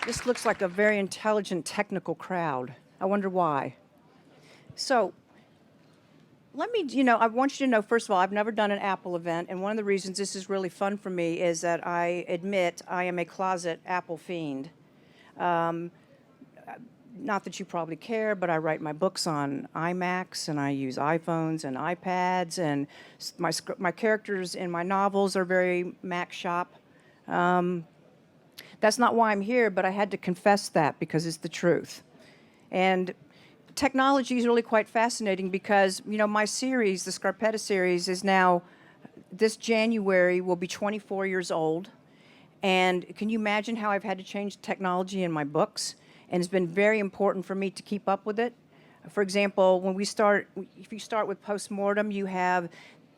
This looks like a very intelligent, technical crowd. I wonder why. So, I want you to know, first of all, I've never done an Apple event, and one of the reasons this is really fun for me is that I admit I am a closet Apple fiend. Um, Not that you probably care, but I write my books on iMacs, and I use iPhones and iPads, and my characters in my novels are very Mac shop. Um, that's not why I'm here, but I had to confess that because it's the truth. And technology is really quite fascinating because, my series, the Scarpetta series, is now, this January, will be 24 years old. And can you imagine how I've had to change technology in my books? And it's been very important for me to keep up with it. For example, if you start with postmortem, you have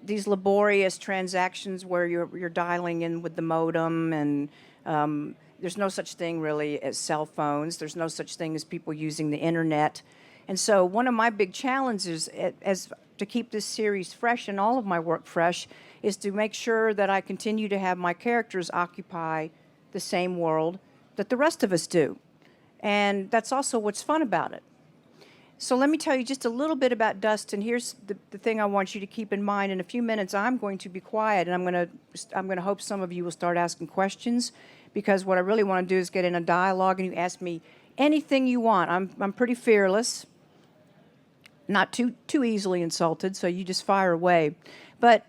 these laborious transactions where you're dialing in with the modem, and there's no such thing really as cell phones. There's no such thing as people using the internet. And so one of my big challenges as to keep this series fresh and all of my work fresh is to make sure that I continue to have my characters occupy the same world that the rest of us do. And that's also what's fun about it. So let me tell you just a little bit about Dust, and here's the thing I want you to keep in mind. In a few minutes, I'm going to be quiet, and I'm going to hope some of you will start asking questions, because what I really want to do is get in a dialogue, and you ask me anything you want. I'm pretty fearless, not too easily insulted, so you just fire away. But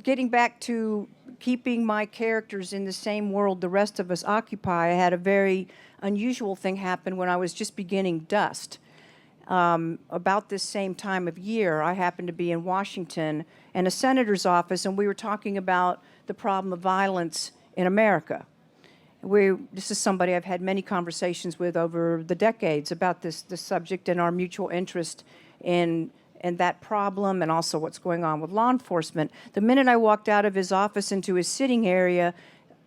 getting back to keeping my characters in the same world the rest of us occupy, I had a very unusual thing happen when I was just beginning Dust. About this same time of year, I happened to be in Washington in a senator's office, and we were talking about the problem of violence in America. This is somebody I've had many conversations with over the decades about this subject and our mutual interest in that problem, and also what's going on with law enforcement. The minute I walked out of his office into his sitting area,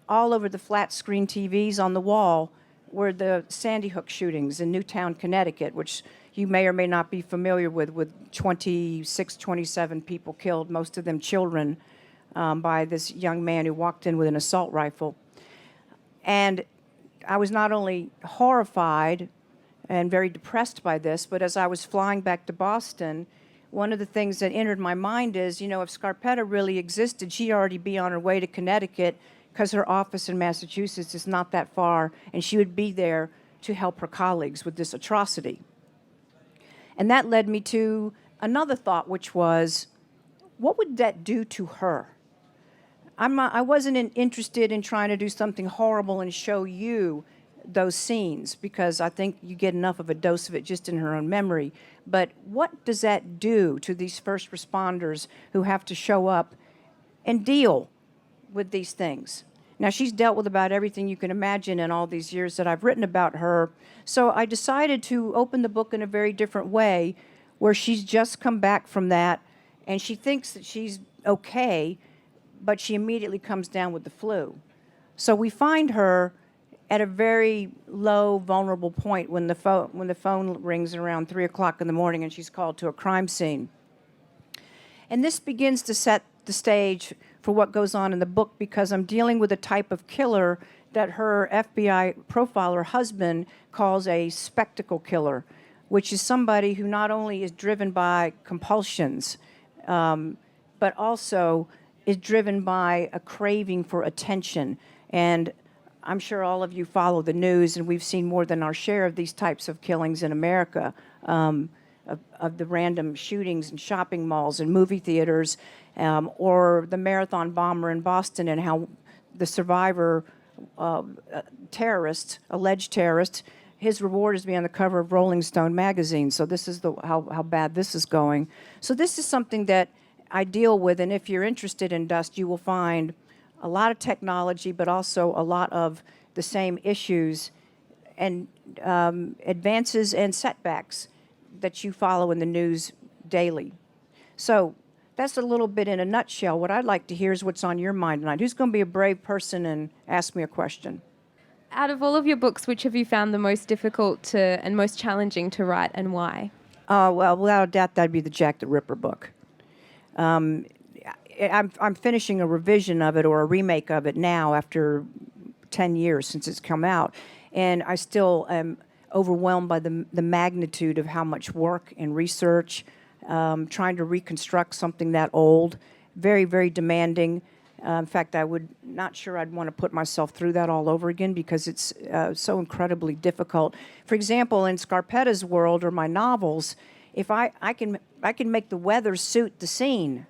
all over the flat screen TVs on the wall were the Sandy Hook shootings in Newtown, Connecticut, which you may or may not be familiar with 26, 27 people killed, most of them children, by this young man who walked in with an assault rifle. And I was not only horrified and very depressed by this, but as I was flying back to Boston, one of the things that entered my mind is, if Scarpetta really existed, she'd already be on her way to Connecticut, because her office in Massachusetts is not that far, and she would be there to help her colleagues with this atrocity. And that led me to another thought, which was, what would that do to her? I wasn't interested in trying to do something horrible and show you those scenes, because I think you get enough of a dose of it just in her own memory. But what does that do to these first responders who have to show up and deal with these things? Now, she's dealt with about everything you can imagine in all these years that I've written about her. So I decided to open the book in a very different way, where she's just come back from that, and she thinks that she's okay, but she immediately comes down with the flu. So we find her at a very low, vulnerable point when the phone rings around 3 o'clock in the morning and she's called to a crime scene. And this begins to set the stage for what goes on in the book, because I'm dealing with a type of killer that her FBI profiler husband calls a spectacle killer, which is somebody who not only is driven by compulsions, but also is driven by a craving for attention. And I'm sure all of you follow the news, and we've seen more than our share of these types of killings in America, of the random shootings in shopping malls and movie theaters, or the marathon bomber in Boston, and how the survivor terrorist, alleged terrorist, his reward is to be on the cover of Rolling Stone magazine. So this is how bad this is going. So this is something that I deal with, and if you're interested in Dust, you will find a lot of technology, but also a lot of the same issues and advances and setbacks that you follow in the news daily. So that's a little bit in a nutshell. What I'd like to hear is what's on your mind tonight. Who's going to be a brave person and ask me a question? Out of all of your books, which have you found the most difficult and most challenging to write, and why? Well, without a doubt, that'd be the Jack the Ripper book. I'm finishing a revision of it, or a remake of it now, after 10 years since it's come out. And I still am overwhelmed by the magnitude of how much work and research, trying to reconstruct something that old, very, very demanding. In fact, not sure I'd want to put myself through that all over again because it's so incredibly difficult. For example, in Scarpetta's world or my novels, if I can make the weather suit the scene.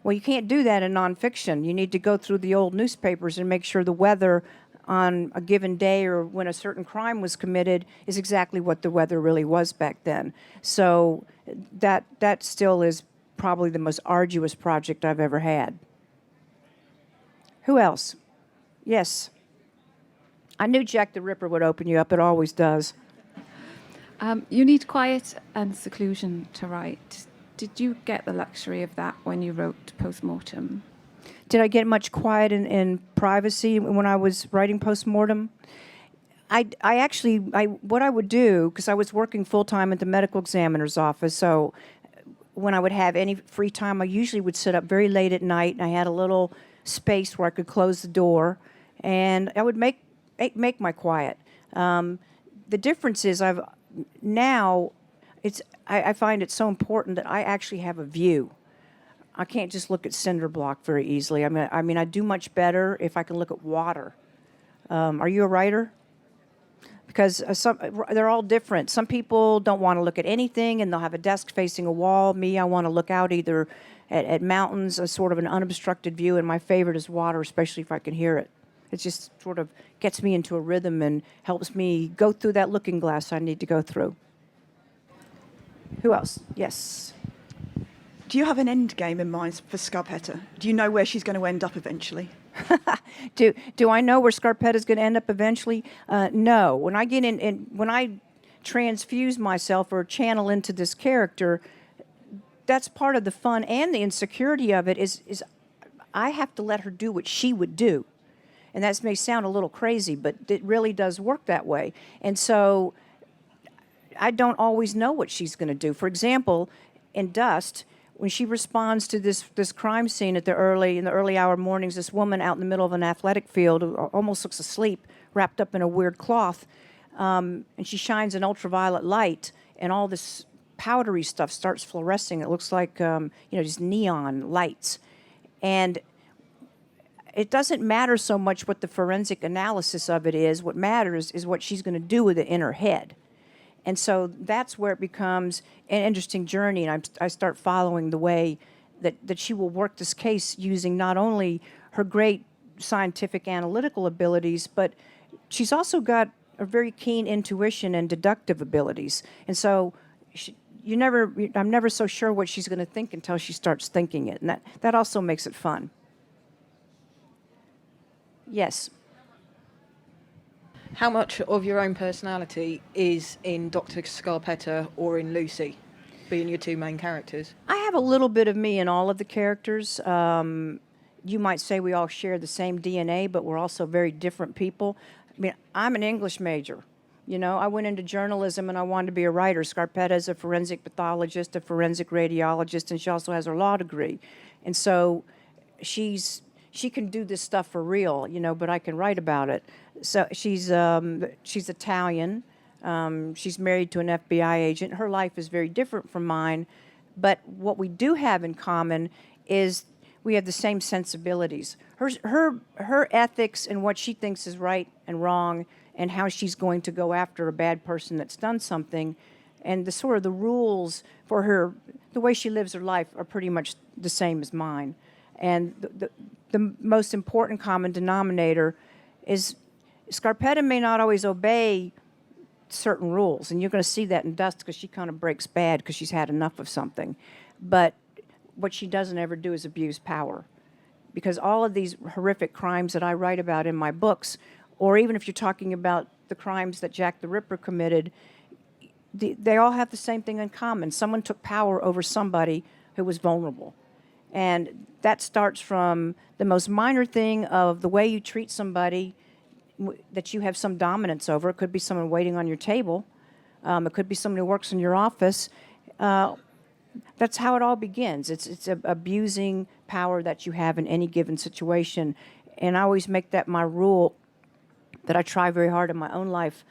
Well, you can't do that in nonfiction. You need to go through the old newspapers and make sure the weather on a given day or when a certain crime was committed is exactly what the weather really was back then. So that still is probably the most arduous project I've ever had. Who else? Yes. I knew Jack the Ripper would open you up. It always does. You need quiet and seclusion to write. Did you get the luxury of that when you wrote Postmortem? Did I get much quiet and privacy when I was writing Postmortem? I actually, what I would do, because I was working full-time at the medical examiner's office, so when I would have any free time, I usually would sit up very late at night, and I had a little space where I could close the door, and I would make my quiet. The difference is I find it so important that I actually have a view. I can't just look at cinder block very easily. I mean, I do much better if I can look at water. Are you a writer? Because they're all different. Some people don't want to look at anything, and they'll have a desk facing a wall. Me, I want to look out either at mountains, a sort of an unobstructed view, and my favorite is water, especially if I can hear it. It just sort of gets me into a rhythm and helps me go through that looking glass I need to go through. Who else? Yes. Do you have an end game in mind for Scarpetta? Do you know where she's going to end up eventually? Do I know where Scarpetta's going to end up eventually? No. When I get in, when I transfuse myself or channel into this character, that's part of the fun and the insecurity of it is I have to let her do what she would do. And that may sound a little crazy, but it really does work that way. And so I don't always know what she's going to do. For example, in Dust, when she responds to this crime scene in the early hour mornings, this woman out in the middle of an athletic field who almost looks asleep, wrapped up in a weird cloth, and she shines an ultraviolet light, and all this powdery stuff starts fluorescing. It looks like these neon lights, and it doesn't matter so much what the forensic analysis of it is. What matters is what she's going to do with it in her head. And so that's where it becomes an interesting journey, and I start following the way that she will work this case using not only her great scientific analytical abilities, but she's also got a very keen intuition and deductive abilities. And so I'm never so sure what she's going to think until she starts thinking it, and that also makes it fun. Yes. How much of your own personality is in Dr. Scarpetta or in Lucy, being your two main characters? I have a little bit of me in all of the characters. You might say we all share the same DNA, but we're also very different people. I mean, I'm an English major. I went into journalism and I wanted to be a writer. Scarpetta is a forensic pathologist, a forensic radiologist, and she also has her law degree. And so she can do this stuff for real, but I can write about it. So she's Italian. She's married to an FBI agent. Her life is very different from mine, but what we do have in common is we have the same sensibilities. Her ethics and what she thinks is right and wrong, and how she's going to go after a bad person that's done something, and the rules for her, the way she lives her life, are pretty much the same as mine. And the most important common denominator is Scarpetta may not always obey certain rules, and you're going to see that in Dust because she kind of breaks bad because she's had enough of something. But what she doesn't ever do is abuse power, because all of these horrific crimes that I write about in my books, or even if you're talking about the crimes that Jack the Ripper committed, they all have the same thing in common. Someone took power over somebody who was vulnerable. And that starts from the most minor thing of the way you treat somebody that you have some dominance over. It could be someone waiting on your table. It could be someone who works in your office. That's how it all begins. It's abusing power that you have in any given situation. And I always make that my rule that I try very hard in my own life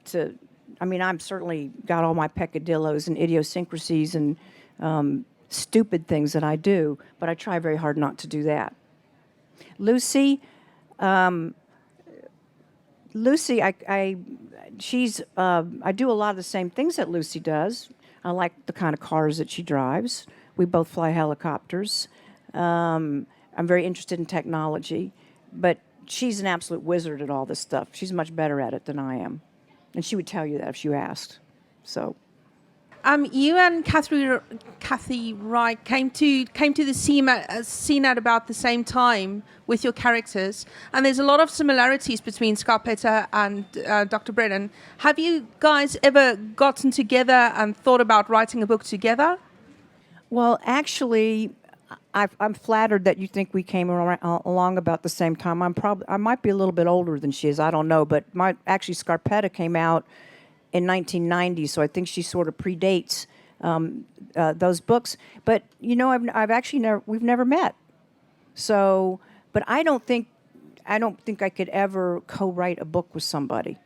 to, I mean, I'm certainly got all my peccadillos and idiosyncrasies and stupid things that I do, but I try very hard not to do that. Lucy, Lucy, I do a lot of the same things that Lucy does. I like the kind of cars that she drives. We both fly helicopters. I'm very interested in technology, but she's an absolute wizard at all this stuff. She's much better at it than I am, and she would tell you that if you asked. So. You and Kathy Wright came to the scene at about the same time with your characters, and there's a lot of similarities between Scarpetta and Dr. Brennan. Have you guys ever gotten together and thought about writing a book together? Well, actually, I'm flattered that you think we came along about the same time. I might be a little bit older than she is. I don't know, but actually Scarpetta came out in 1990, so I think she sort of predates those books. But you know, we've never met. So, but I don't think I could ever co-write a book with somebody.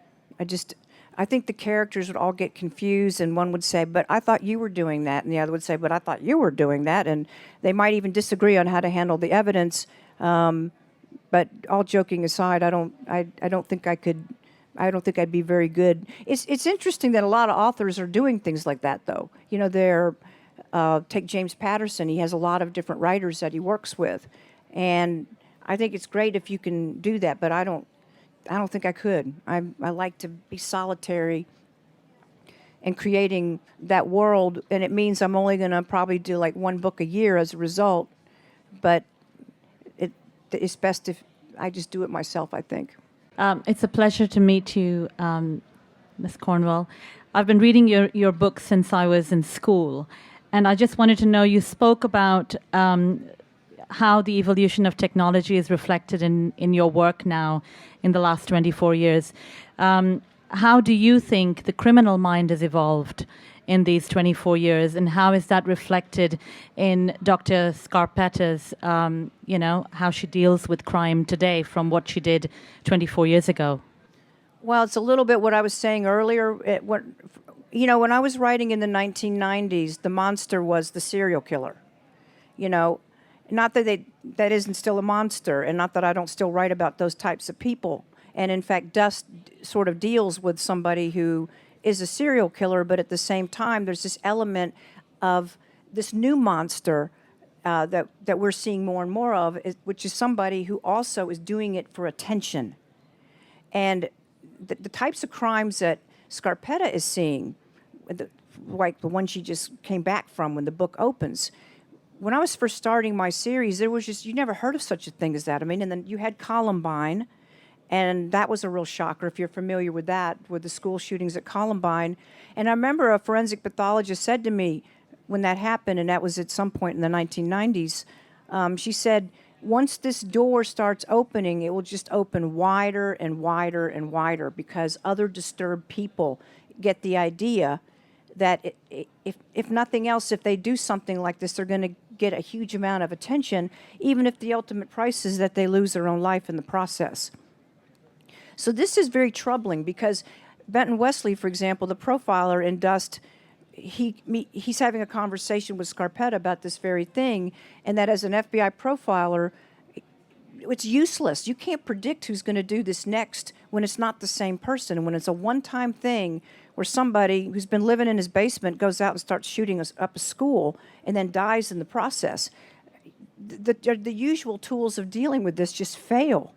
I think the characters would all get confused, and one would say, "But I thought you were doing that," and the other would say, "But I thought you were doing that," and they might even disagree on how to handle the evidence. But all joking aside, I don't think I could. I don't think I'd be very good. It's interesting that a lot of authors are doing things like that, though. You know, take James Patterson. He has a lot of different writers that he works with, and I think it's great if you can do that. But I don't think I could. I like to be solitary and creating that world, and it means I'm only going to probably do like one book a year as a result. But it's best if I just do it myself, I think. It's a pleasure to meet you, Ms. Cornwell. I've been reading your book since I was in school, and I just wanted to know, you spoke about how the evolution of technology is reflected in your work now in the last 24 years. How do you think the criminal mind has evolved in these 24 years, and how is that reflected in Dr. Scarpetta's, how she deals with crime today from what she did 24 years ago? Well, it's a little bit what I was saying earlier. When I was writing in the 1990s, the monster was the serial killer. Not that that isn't still a monster, and not that I don't still write about those types of people. And in fact, Dust sort of deals with somebody who is a serial killer, but at the same time, there's this element of this new monster that we're seeing more and more of, which is somebody who also is doing it for attention. And the types of crimes that Scarpetta is seeing, like the one she just came back from when the book opens. When I was first starting my series, there was you never heard of such a thing as that. I mean, and then you had Columbine, and that was a real shocker, if you're familiar with that, with the school shootings at Columbine. And I remember a forensic pathologist said to me when that happened, and that was at some point in the 1990s, she said, once this door starts opening, it will just open wider and wider and wider, because other disturbed people get the idea that if nothing else, if they do something like this, they're going to get a huge amount of attention, even if the ultimate price is that they lose their own life in the process. So this is very troubling, because Benton Wesley, for example, the profiler in Dust, he's having a conversation with Scarpetta about this very thing, and that as an FBI profiler, it's useless. You can't predict who's going to do this next when it's not the same person, and when it's a one-time thing where somebody who's been living in his basement goes out and starts shooting up a school and then dies in the process. The usual tools of dealing with this just fail.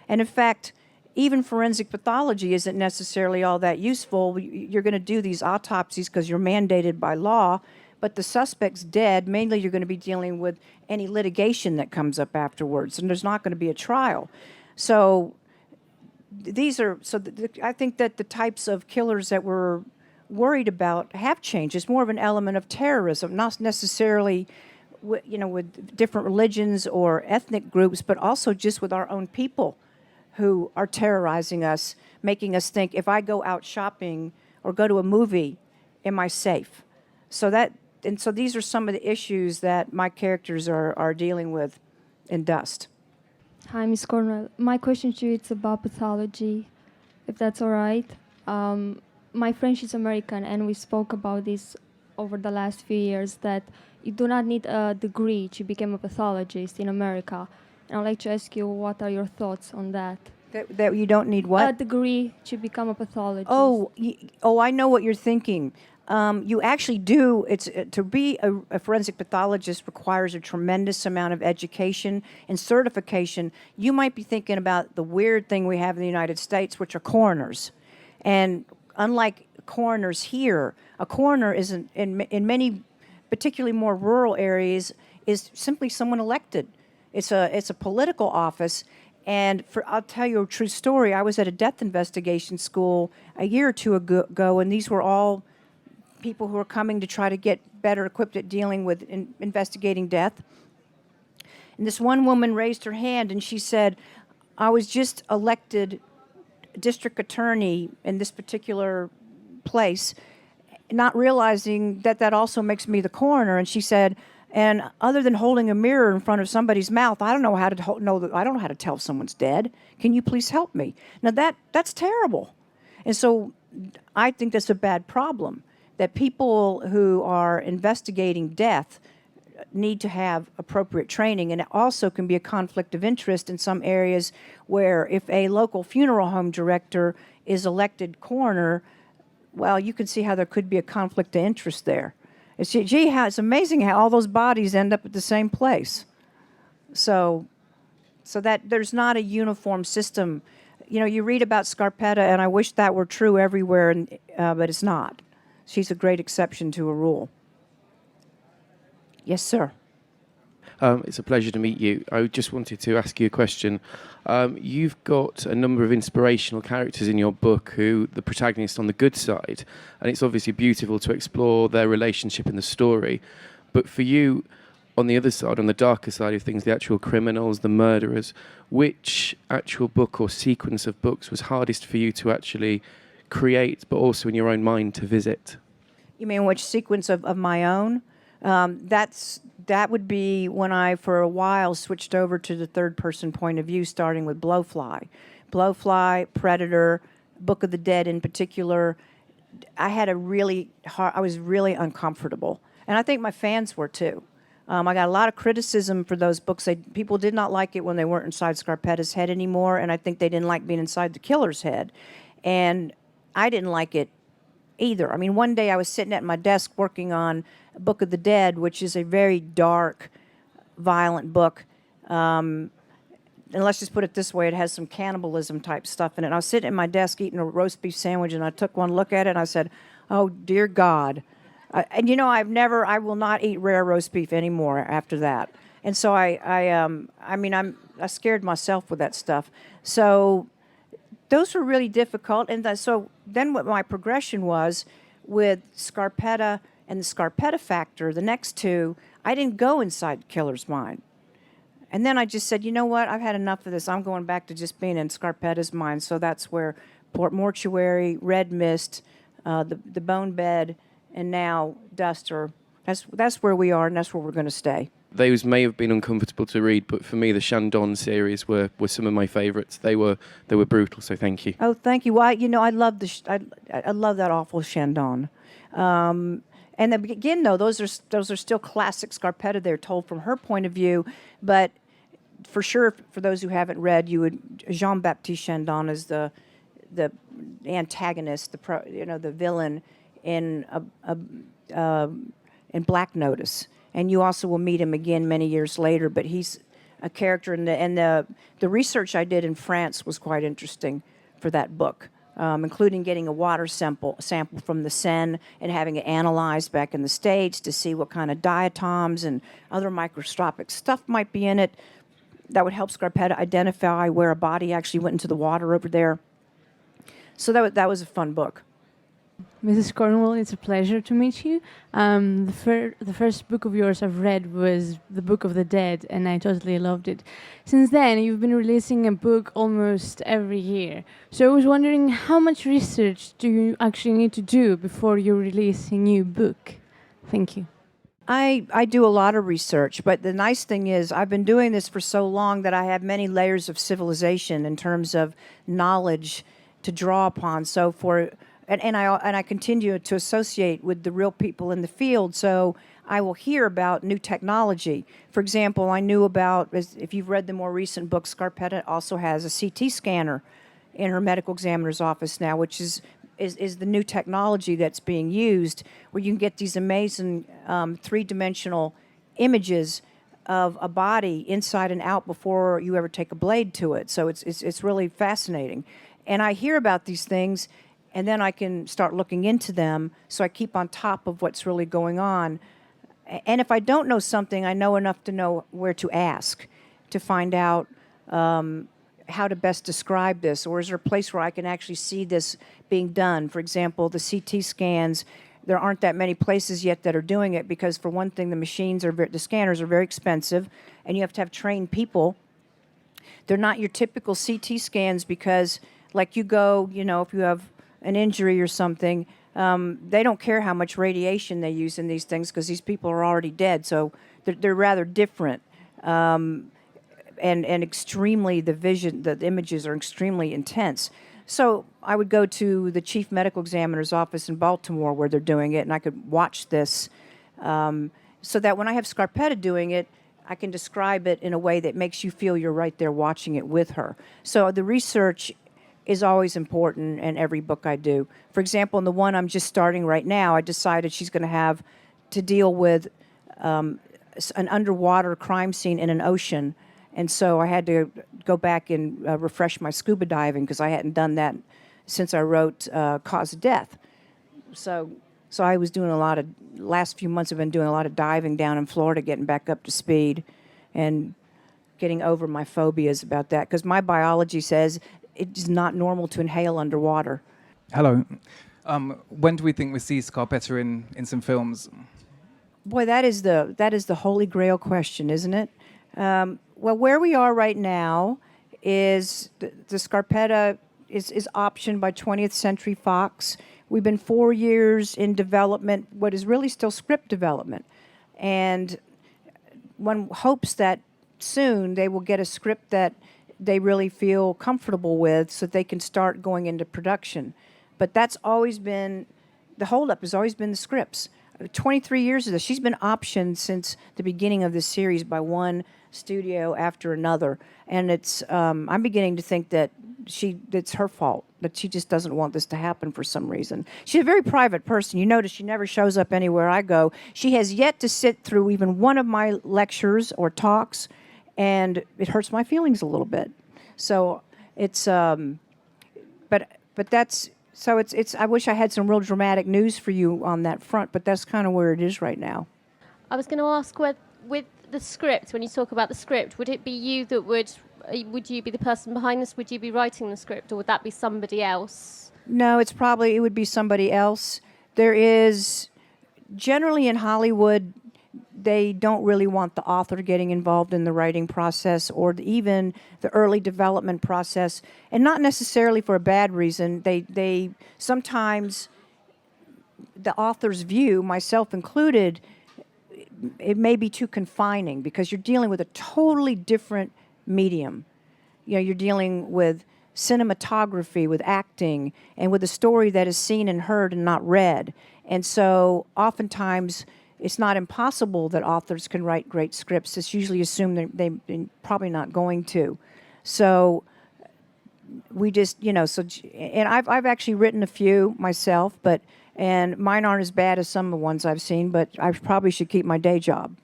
And in fact, even forensic pathology isn't necessarily all that useful. You're going to do these autopsies because you're mandated by law, but the suspect's dead. Mainly you're going to be dealing with any litigation that comes up afterwards, and there's not going to be a trial. So I think that the types of killers that we're worried about have changed. It's more of an element of terrorism, not necessarily with different religions or ethnic groups, but also just with our own people who are terrorizing us, making us think, if I go out shopping or go to a movie, am I safe? So these are some of the issues that my characters are dealing with in Dust. Hi, Ms. Cornwell. My question to you is about pathology. if that's all right. My friend, she's American, and we spoke about this over the last few years, that you do not need a degree to become a pathologist in America. And I'd like to ask you, what are your thoughts on that? That you don't need what? A degree to become a pathologist. Oh, I know what you're thinking. You actually do. To be a forensic pathologist requires a tremendous amount of education and certification. You might be thinking about the weird thing we have in the United States, which are coroners. And unlike coroners here, a coroner isn't, in many, particularly more rural areas, is simply someone elected. It's a political office. And I'll tell you a true story. I was at a death investigation school a year or two ago, and these were all people who were coming to try to get better equipped at dealing with investigating death. And this one woman raised her hand and she said, I was just elected district attorney in this particular place, not realizing that that also makes me the coroner. And she said, and other than holding a mirror in front of somebody's mouth, I don't know how to I don't know how to tell if someone's dead. Can you please help me? Now that's terrible. And so I think that's a bad problem, that people who are investigating death need to have appropriate training. And it also can be a conflict of interest in some areas where if a local funeral home director is elected coroner, well, you can see how there could be a conflict of interest there. It's amazing how all those bodies end up at the same place. So that there's not a uniform system. You know, you read about Scarpetta, and I wish that were true everywhere, but it's not. She's a great exception to a rule. Yes, sir. It's a pleasure to meet you. I just wanted to ask you a question. You've got a number of inspirational characters in your book who the protagonist on the good side, and it's obviously beautiful to explore their relationship in the story. But for you, on the other side, on the darker side of things, the actual criminals, the murderers, which actual book or sequence of books was hardest for you to actually create, but also in your own mind to visit? You mean which sequence of my own? That would be when I, for a while, switched over to the third-person point of view, starting with Blowfly. Blowfly, Predator, Book of the Dead in particular. I was really uncomfortable. And I think my fans were too. I got a lot of criticism for those books. People did not like it when they weren't inside Scarpetta's head anymore, and I think they didn't like being inside the killer's head. And I didn't like it either. I mean, one day I was sitting at my desk working on Book of the Dead, which is a very dark, violent book. And let's just put it this way, it has some cannibalism type stuff in it. And I was sitting at my desk eating a roast beef sandwich, and I took one look at it, and I said, oh, dear God. And you know, I will not eat rare roast beef anymore after that. And so I scared myself with that stuff. So those were really difficult. And so then what my progression was with Scarpetta and the Scarpetta Factor, the next two, I didn't go inside the killer's mind. And then I just said, you know what, I've had enough of this. I'm going back to just being in Scarpetta's mind. So that's where Port Mortuary, Red Mist, the Bone Bed, and now Duster. That's where we are, and that's where we're going to stay. Those may have been uncomfortable to read, but for me, the Shandon series were some of my favourites. They were brutal, so thank you. Oh, thank you. Well, I love I love that awful Shandon. And again, though, those are still classic Scarpetta. They're told from her point of view, but for sure, for those who haven't read, Jean-Baptiste Chandon is the antagonist, the villain in Black Notice, and you also will meet him again many years later. But he's a character, and the research I did in France was quite interesting for that book. Including getting a water sample from the Seine and having it analyzed back in the States to see what kind of diatoms and other microscopic stuff might be in it that would help Scarpetta identify where a body actually went into the water over there. So that was a fun book. Mrs. Cornwell, it's a pleasure to meet you. The first book of yours I've read was The Book of the Dead, and I totally loved it. Since then, you've been releasing a book almost every year. So I was wondering, how much research do you actually need to do before you release a new book? Thank you. I do a lot of research, but the nice thing is I've been doing this for so long that I have many layers of civilization in terms of knowledge to draw upon. So and I continue to associate with the real people in the field. So I will hear about new technology. For example, I knew about, if you've read the more recent book, Scarpetta also has a CT scanner in her medical examiner's office now, which is the new technology that's being used, where you can get these amazing three-dimensional images of a body inside and out before you ever take a blade to it. So it's really fascinating. And I hear about these things, and then I can start looking into them, so I keep on top of what's really going on. And if I don't know something, I know enough to know where to ask to find out how to best describe this, or is there a place where I can actually see this being done? For example, the CT scans, there aren't that many places yet that are doing it because, for one thing, the scanners are very expensive, and you have to have trained people. They're not your typical CT scans because, like, you go, if you have an injury or something, they don't care how much radiation they use in these things because these people are already dead. So they're rather different. And extremely, the images are extremely intense. So I would go to the chief medical examiner's office in Baltimore where they're doing it, and I could watch this so that when I have Scarpetta doing it, I can describe it in a way that makes you feel you're right there watching it with her. So the research is always important in every book I do. For example, in the one I'm just starting right now, I decided she's going to have to deal with an underwater crime scene in an ocean. And so I had to go back and refresh my scuba diving because I hadn't done that since I wrote Cause of Death. So I was doing last few months I've been doing a lot of diving down in Florida, getting back up to speed and getting over my phobias about that because my biology says it is not normal to inhale underwater. Hello. When do we think we see Scarpetta in some films? Boy, that is the holy grail question, isn't it? Well, where we are right now is the Scarpetta is optioned by 20th Century Fox. We've been 4 years in development, what is really still script development. And one hopes that soon they will get a script that they really feel comfortable with so they can start going into production. But that's always been, the holdup has always been the scripts. 23 years of this. She's been optioned since the beginning of this series by one studio after another. And it's, I'm beginning to think that it's her fault, that she just doesn't want this to happen for some reason. She's a very private person. You notice she never shows up anywhere I go. She has yet to sit through even one of my lectures or talks, and it hurts my feelings a little bit. So it's, but that's, so it's. I wish I had some real dramatic news for you on that front, but that's kind of where it is right now. I was going to ask with the script, when you talk about the script, would it be you that would you be the person behind this? Would you be writing the script, or would that be somebody else? No, it would be somebody else. There is, generally in Hollywood, they don't really want the author getting involved in the writing process or even the early development process, and not necessarily for a bad reason. They sometimes, the author's view, myself included, it may be too confining because you're dealing with a totally different medium. You're dealing with cinematography, with acting, and with a story that is seen and heard and not read. And so oftentimes it's not impossible that authors can write great scripts. It's usually assumed they're probably not going to. So we just, and I've actually written a few myself, and mine aren't as bad as some of the ones I've seen, but I probably should keep my day job.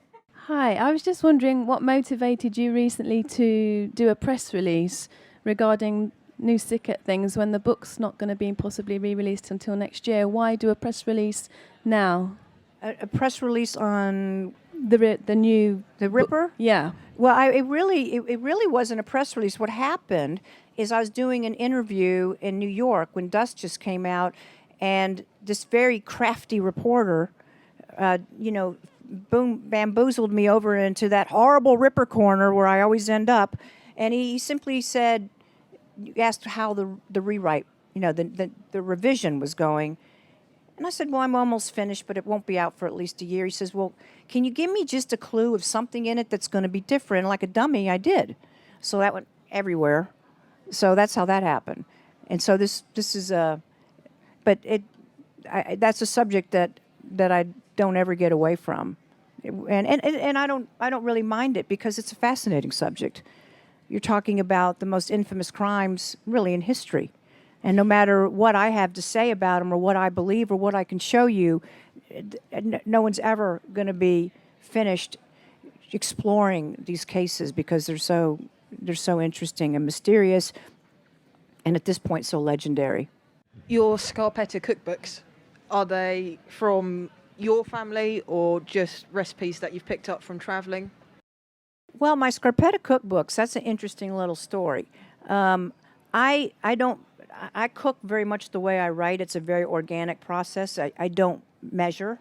Hi, I was just wondering what motivated you recently to do a press release regarding new Sicket things when the book's not going to be possibly re-released until next year. Why do a press release now? A press release on the new Ripper? Yeah. Well, it really wasn't a press release. What happened is I was doing an interview in New York when Dust just came out, and this very crafty reporter, bamboozled me over into that horrible Ripper corner where I always end up, and he simply said, asked how the rewrite, the revision was going. And I said, well, I'm almost finished, but it won't be out for at least a year. He says, well, can you give me just a clue of something in it that's going to be different? Like a dummy, I did. So that went everywhere. So that's how that happened. And so this is a, but that's a subject that I don't ever get away from, and I don't really mind it because it's a fascinating subject. You're talking about the most infamous crimes really in history, and no matter what I have to say about them or what I believe or what I can show you, no one's ever going to be finished exploring these cases because they're so interesting and mysterious, and at this point so legendary. Your Scarpetta cookbooks, are they from your family or just recipes that you've picked up from traveling? Well, my Scarpetta cookbooks, that's an interesting little story. I cook very much the way I write. It's a very organic process. I don't measure.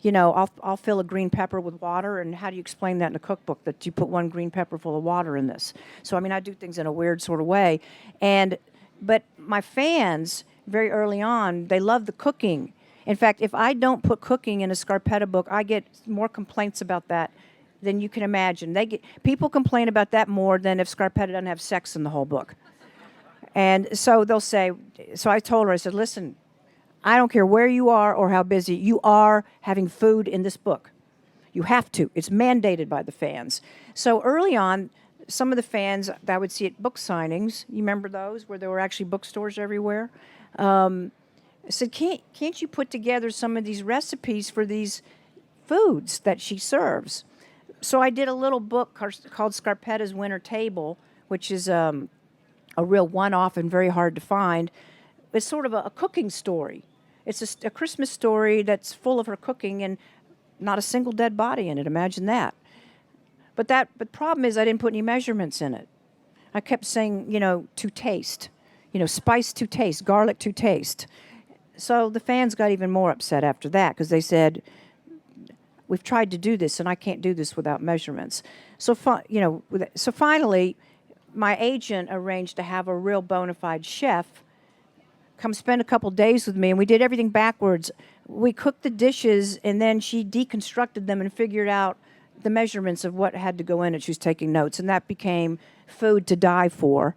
You know, I'll fill a green pepper with water, and how do you explain that in a cookbook, that you put one green pepper full of water in this? So, I mean, I do things in a weird sort of way. But my fans, very early on, they love the cooking. In fact, if I don't put cooking in a Scarpetta book, I get more complaints about that than you can imagine. People complain about that more than if Scarpetta doesn't have sex in the whole book. And so they'll say, so I told her, I said, listen, I don't care where you are or how busy, you are having food in this book. You have to. It's mandated by the fans. So early on, some of the fans that I would see at book signings, you remember those, where there were actually bookstores everywhere? I said, can't you put together some of these recipes for these foods that she serves? So I did a little book called Scarpetta's Winter Table, which is a real one-off and very hard to find. It's sort of a cooking story. It's a Christmas story that's full of her cooking and not a single dead body in it. Imagine that. But the problem is I didn't put any measurements in it. I kept saying, you know, to taste. You know, spice to taste, garlic to taste. So the fans got even more upset after that because they said, we've tried to do this and I can't do this without measurements. So finally, my agent arranged to have a real bona fide chef come spend a couple days with me, and we did everything backwards. We cooked the dishes, and then she deconstructed them and figured out the measurements of what had to go in it. She was taking notes, and that became Food to Die For,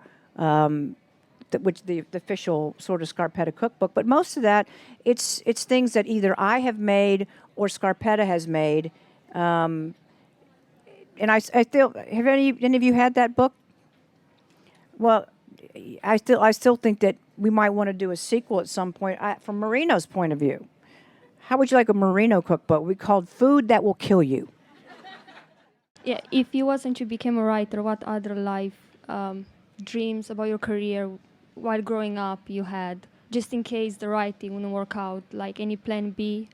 which the official sort of Scarpetta cookbook. But most of that, it's things that either I have made or Scarpetta has made. And I still, have any of you had that book? Well, I still think that we might want to do a sequel at some point. From Marino's point of view, how would you like a Marino cookbook? We called Food That Will Kill You. Yeah, if you wasn't to become a writer, what other life dreams about your career while growing up you had, just in case the writing wouldn't work out, like any plan B?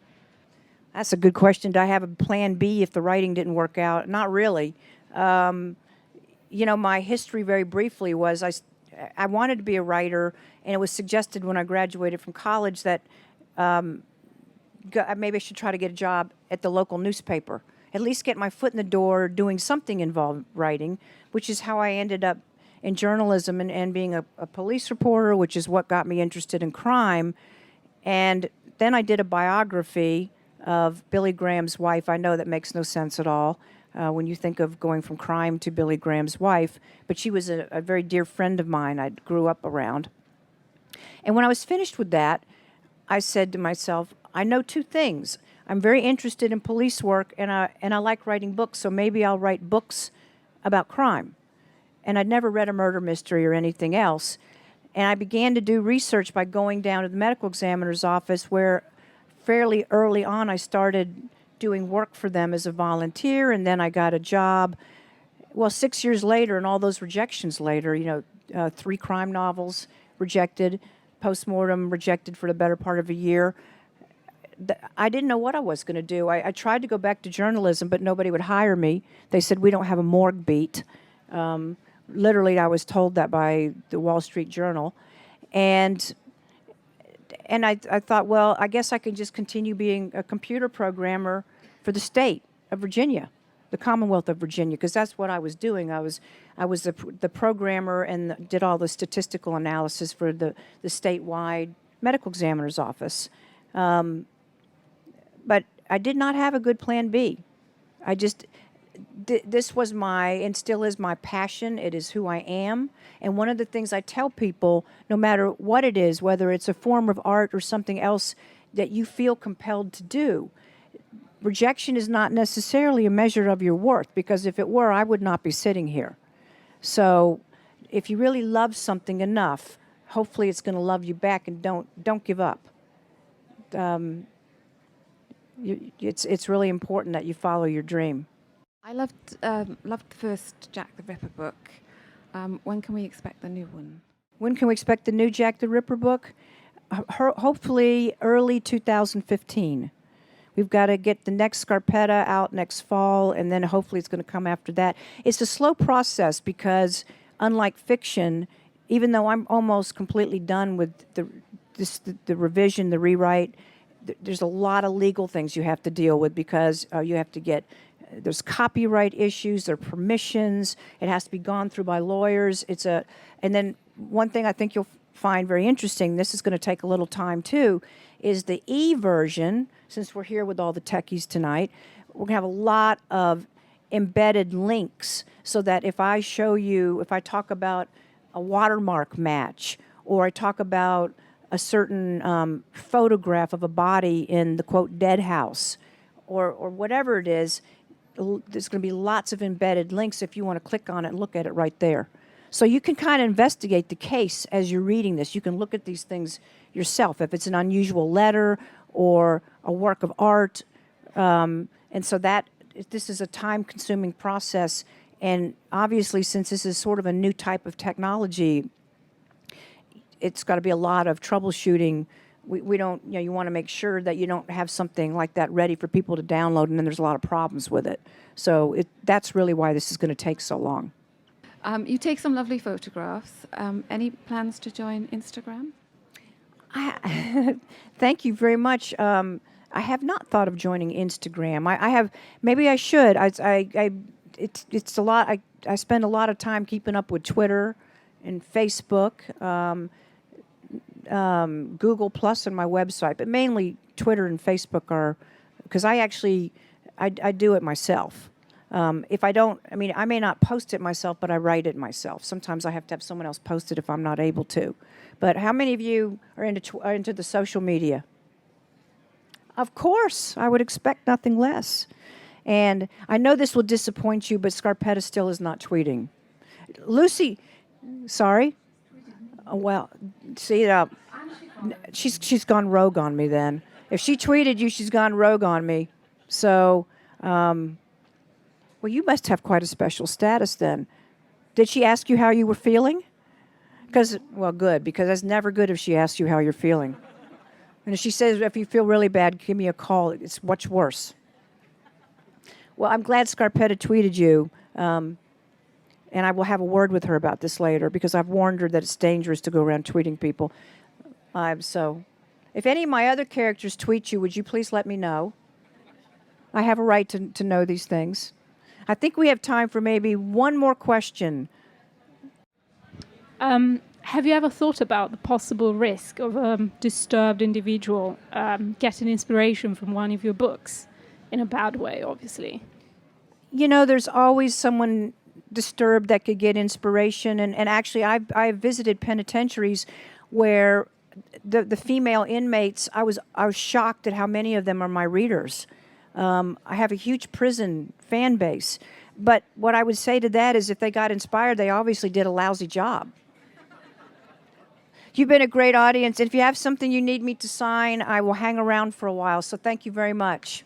That's a good question. Do I have a plan B if the writing didn't work out? Not really. You know, my history very briefly was I wanted to be a writer, and it was suggested when I graduated from college that maybe I should try to get a job at the local newspaper, at least get my foot in the door doing something involved writing, which is how I ended up in journalism and being a police reporter, which is what got me interested in crime. And then I did a biography of Billy Graham's wife. I know that makes no sense at all when you think of going from crime to Billy Graham's wife, but she was a very dear friend of mine I grew up around. And when I was finished with that, I said to myself, I know two things. I'm very interested in police work, and I like writing books, so maybe I'll write books about crime. And I'd never read a murder mystery or anything else. And I began to do research by going down to the medical examiner's office, where fairly early on I started doing work for them as a volunteer, and then I got a job. Well, 6 years later, and all those rejections later, 3 crime novels rejected, postmortem rejected for the better part of a year. I didn't know what I was going to do. I tried to go back to journalism, but nobody would hire me. They said, we don't have a morgue beat. Literally, I was told that by the Wall Street Journal. And I thought, well, I guess I can just continue being a computer programmer for the state of Virginia, the Commonwealth of Virginia, because that's what I was doing. I was the programmer and did all the statistical analysis for the statewide medical examiner's office. But I did not have a good plan B. this was my, and still is my passion. It is who I am. And one of the things I tell people, no matter what it is, whether it's a form of art or something else that you feel compelled to do, rejection is not necessarily a measure of your worth, because if it were, I would not be sitting here. So if you really love something enough, hopefully it's going to love you back, and don't give up. It's really important that you follow your dream. I loved the first Jack the Ripper book. When can we expect the new one? When can we expect the new Jack the Ripper book? Hopefully early 2015. We've got to get the next Scarpetta out next fall, and then hopefully it's going to come after that. It's a slow process because, unlike fiction, even though I'm almost completely done with the revision, the rewrite, there's a lot of legal things you have to deal with, because you have to get, there's copyright issues, there are permissions, it has to be gone through by lawyers. And then one thing I think you'll find very interesting, this is going to take a little time too, is the e-version. Since we're here with all the techies tonight, we're going to have a lot of embedded links, so that if I talk about a watermark match, or I talk about a certain photograph of a body in the, quote, dead house, or whatever it is, there's going to be lots of embedded links if you want to click on it and look at it right there. So you can kind of investigate the case as you're reading this. You can look at these things yourself, if it's an unusual letter or a work of art. And so this is a time-consuming process. And obviously, since this is sort of a new type of technology, it's got to be a lot of troubleshooting. We don't, you want to make sure that you don't have something like that ready for people to download, and then there's a lot of problems with it. So that's really why this is going to take so long. You take some lovely photographs. Any plans to join Instagram? Thank you very much. I have not thought of joining Instagram. I have, maybe I should. It's a lot. I spend a lot of time keeping up with Twitter and Facebook, Google Plus, and my website, but mainly Twitter and Facebook are, because I do it myself. If I don't, I may not post it myself, but I write it myself. Sometimes I have to have someone else post it if I'm not able to. But how many of you are into the social media? Of course, I would expect nothing less. And I know this will disappoint you, but Scarpetta still is not tweeting. Lucy, sorry? Well, see, she's gone rogue on me then. If she tweeted you, she's gone rogue on me. So, well, you must have quite a special status then. Did she ask you how you were feeling? Well, good, because that's never good if she asks you how you're feeling. And if she says, if you feel really bad, give me a call, it's much worse. Well, I'm glad Scarpetta tweeted you, and I will have a word with her about this later, because I've warned her that it's dangerous to go around tweeting people. So, if any of my other characters tweet you, would you please let me know? I have a right to know these things. I think we have time for maybe one more question. Have you ever thought about the possible risk of a disturbed individual getting inspiration from one of your books? In a bad way, obviously. There's always someone disturbed that could get inspiration. And actually, I've visited penitentiaries where the female inmates, I was shocked at how many of them are my readers. I have a huge prison fan base. But what I would say to that is, if they got inspired, they obviously did a lousy job. You've been a great audience. If you have something you need me to sign, I will hang around for a while. So thank you very much.